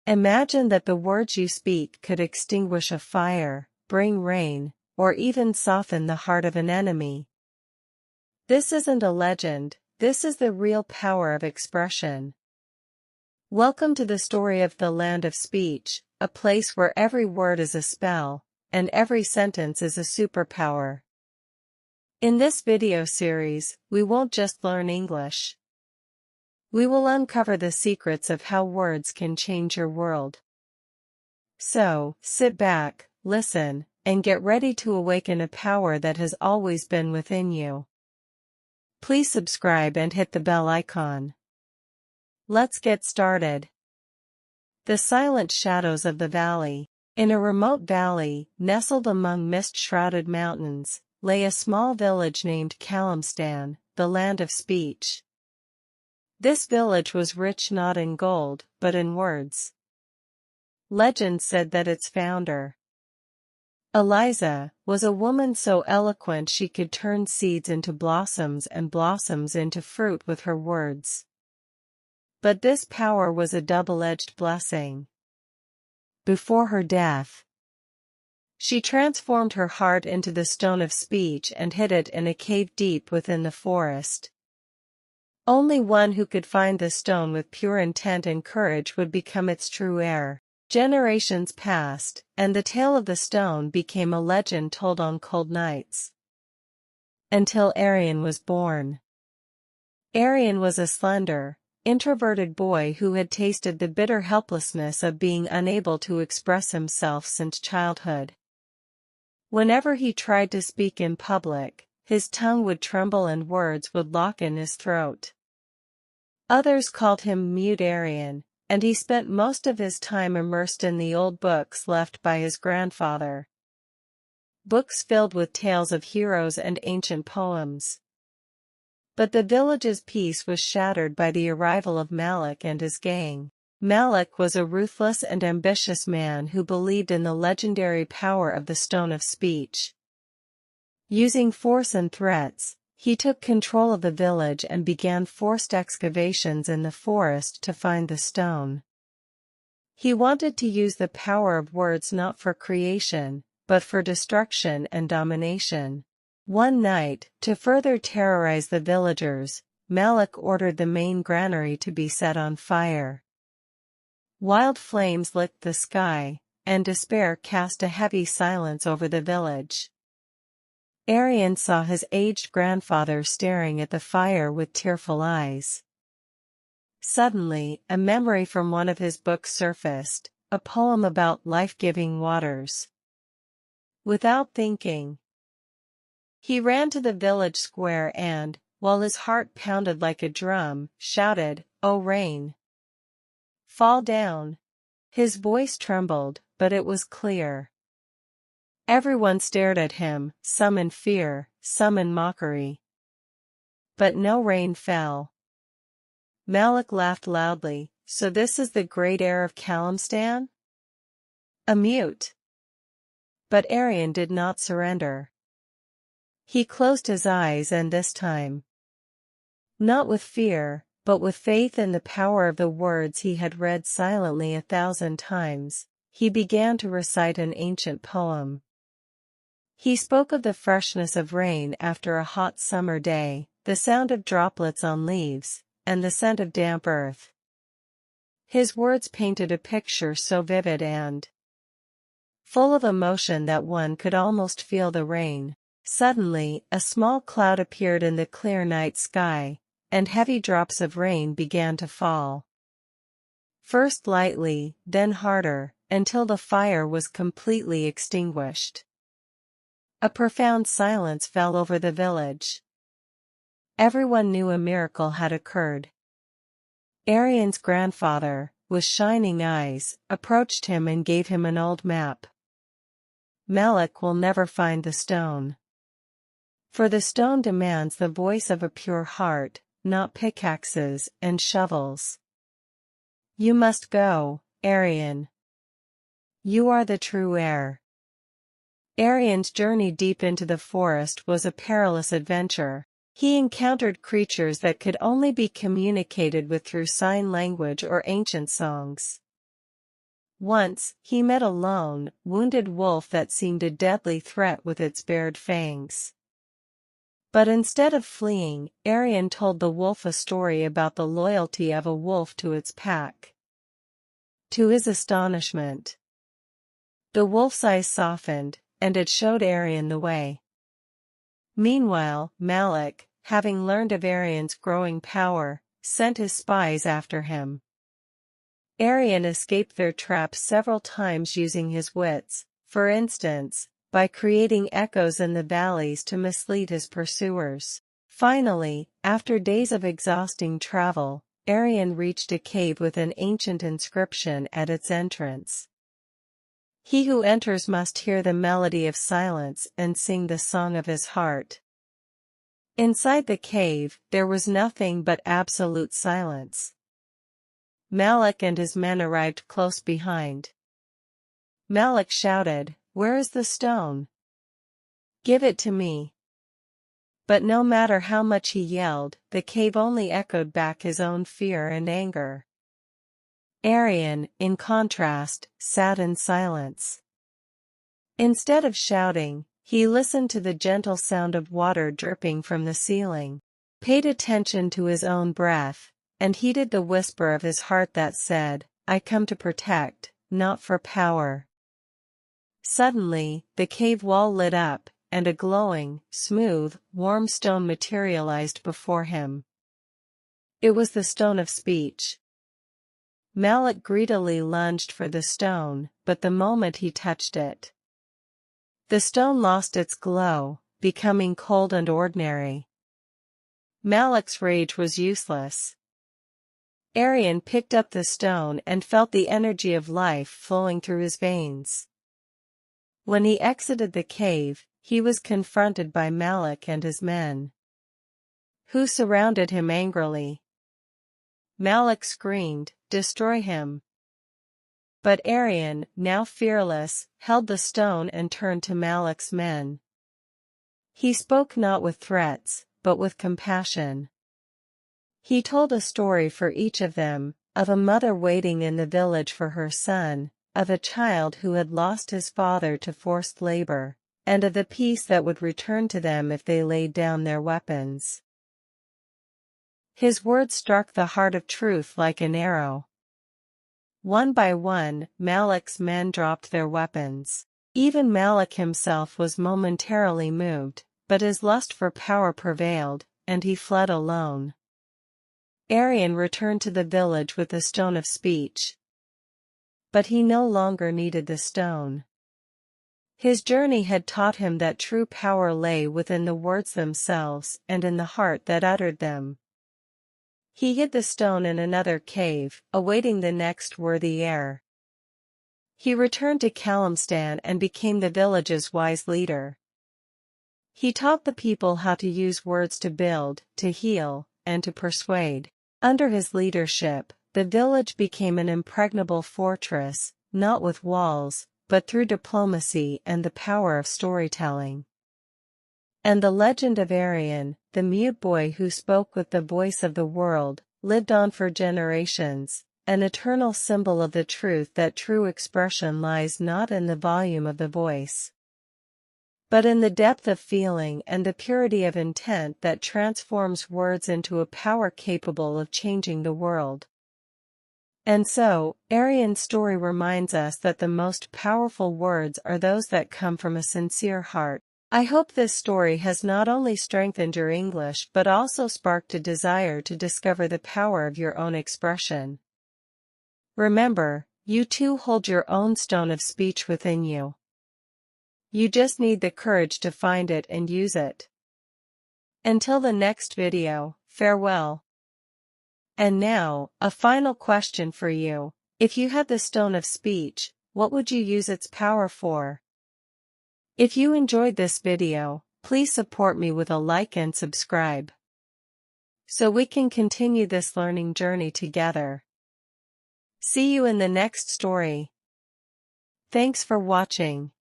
Imagine that the words you speak could extinguish a fire, bring rain, or even soften the heart of an enemy. This isn't a legend, this is the real power of expression. Welcome to the story of the land of speech, a place where every word is a spell, and every sentence is a superpower. In this video series, we won't just learn English. We will uncover the secrets of how words can change your world. So, sit back, listen, and get ready to awaken a power that has always been within you. Please subscribe and hit the bell icon. Let's get started. The silent shadows of the valley. In a remote valley, nestled among mist-shrouded mountains, lay a small village named Kalimstan, the land of speech. This village was rich not in gold, but in words. Legend said that its founder, Eliza, was a woman so eloquent she could turn seeds into blossoms and blossoms into fruit with her words. But this power was a double-edged blessing. Before her death, she transformed her heart into the stone of speech and hid it in a cave deep within the forest. Only one who could find the stone with pure intent and courage would become its true heir. Generations passed, and the tale of the stone became a legend told on cold nights. Until Arian was born. Arian was a slender, introverted boy who had tasted the bitter helplessness of being unable to express himself since childhood. Whenever he tried to speak in public, his tongue would tremble and words would lock in his throat. Others called him Mute Arian, and he spent most of his time immersed in the old books left by his grandfather. Books filled with tales of heroes and ancient poems. But the village's peace was shattered by the arrival of Malik and his gang. Malik was a ruthless and ambitious man who believed in the legendary power of the stone of speech. Using force and threats, he took control of the village and began forced excavations in the forest to find the stone. He wanted to use the power of words not for creation, but for destruction and domination. One night, to further terrorize the villagers, Malik ordered the main granary to be set on fire. Wild flames licked the sky, and despair cast a heavy silence over the village. Arian saw his aged grandfather staring at the fire with tearful eyes. Suddenly, a memory from one of his books surfaced, a poem about life-giving waters. Without thinking, he ran to the village square and, while his heart pounded like a drum, shouted, "Oh rain, fall down!" His voice trembled, but it was clear. Everyone stared at him, some in fear, some in mockery. But no rain fell. Malik laughed loudly. "So this is the great heir of Kalimstan?" A mute. But Arian did not surrender. He closed his eyes and this time, not with fear, but with faith in the power of the words he had read silently 1,000 times, he began to recite an ancient poem. He spoke of the freshness of rain after a hot summer day, the sound of droplets on leaves, and the scent of damp earth. His words painted a picture so vivid and full of emotion that one could almost feel the rain. Suddenly, a small cloud appeared in the clear night sky, and heavy drops of rain began to fall. First lightly, then harder, until the fire was completely extinguished. A profound silence fell over the village. Everyone knew a miracle had occurred. Arian's grandfather, with shining eyes, approached him and gave him an old map. "Malik will never find the stone. For the stone demands the voice of a pure heart, not pickaxes and shovels. You must go, Arian. You are the true heir." Arian's journey deep into the forest was a perilous adventure. He encountered creatures that could only be communicated with through sign language or ancient songs. Once, he met a lone, wounded wolf that seemed a deadly threat with its bared fangs. But instead of fleeing, Arian told the wolf a story about the loyalty of a wolf to its pack. To his astonishment, the wolf's eyes softened, and it showed Arian the way. Meanwhile, Malik, having learned of Arian's growing power, sent his spies after him. Arian escaped their traps several times using his wits, for instance, by creating echoes in the valleys to mislead his pursuers. Finally, after days of exhausting travel, Arian reached a cave with an ancient inscription at its entrance. He who enters must hear the melody of silence and sing the song of his heart. Inside the cave, there was nothing but absolute silence. Malik and his men arrived close behind. Malik shouted, "Where is the stone? Give it to me." But no matter how much he yelled, the cave only echoed back his own fear and anger. Arian, in contrast, sat in silence. Instead of shouting, he listened to the gentle sound of water dripping from the ceiling, paid attention to his own breath, and heeded the whisper of his heart that said, "I come to protect, not for power." Suddenly, the cave wall lit up, and a glowing, smooth, warm stone materialized before him. It was the stone of speech. Malik greedily lunged for the stone, but the moment he touched it, the stone lost its glow, becoming cold and ordinary. Malik's rage was useless. Arian picked up the stone and felt the energy of life flowing through his veins. When he exited the cave, he was confronted by Malik and his men, who surrounded him angrily. Malik screamed, "Destroy him!" But Arian, now fearless, held the stone and turned to Malik's men. He spoke not with threats, but with compassion. He told a story for each of them, of a mother waiting in the village for her son, of a child who had lost his father to forced labor, and of the peace that would return to them if they laid down their weapons. His words struck the heart of truth like an arrow. One by one, Malik's men dropped their weapons. Even Malik himself was momentarily moved, but his lust for power prevailed, and he fled alone. Arian returned to the village with the stone of speech. But he no longer needed the stone. His journey had taught him that true power lay within the words themselves and in the heart that uttered them. He hid the stone in another cave, awaiting the next worthy heir. He returned to Kalimstan and became the village's wise leader. He taught the people how to use words to build, to heal, and to persuade. Under his leadership, the village became an impregnable fortress, not with walls, but through diplomacy and the power of storytelling. And the legend of Arian, the mute boy who spoke with the voice of the world, lived on for generations, an eternal symbol of the truth that true expression lies not in the volume of the voice, but in the depth of feeling and the purity of intent that transforms words into a power capable of changing the world. And so, Arian's story reminds us that the most powerful words are those that come from a sincere heart. I hope this story has not only strengthened your English but also sparked a desire to discover the power of your own expression. Remember, you too hold your own stone of speech within you. You just need the courage to find it and use it. Until the next video, farewell. And now, a final question for you. If you had the stone of speech, what would you use its power for? If you enjoyed this video, please support me with a like and subscribe, so we can continue this learning journey together. See you in the next story. Thanks for watching.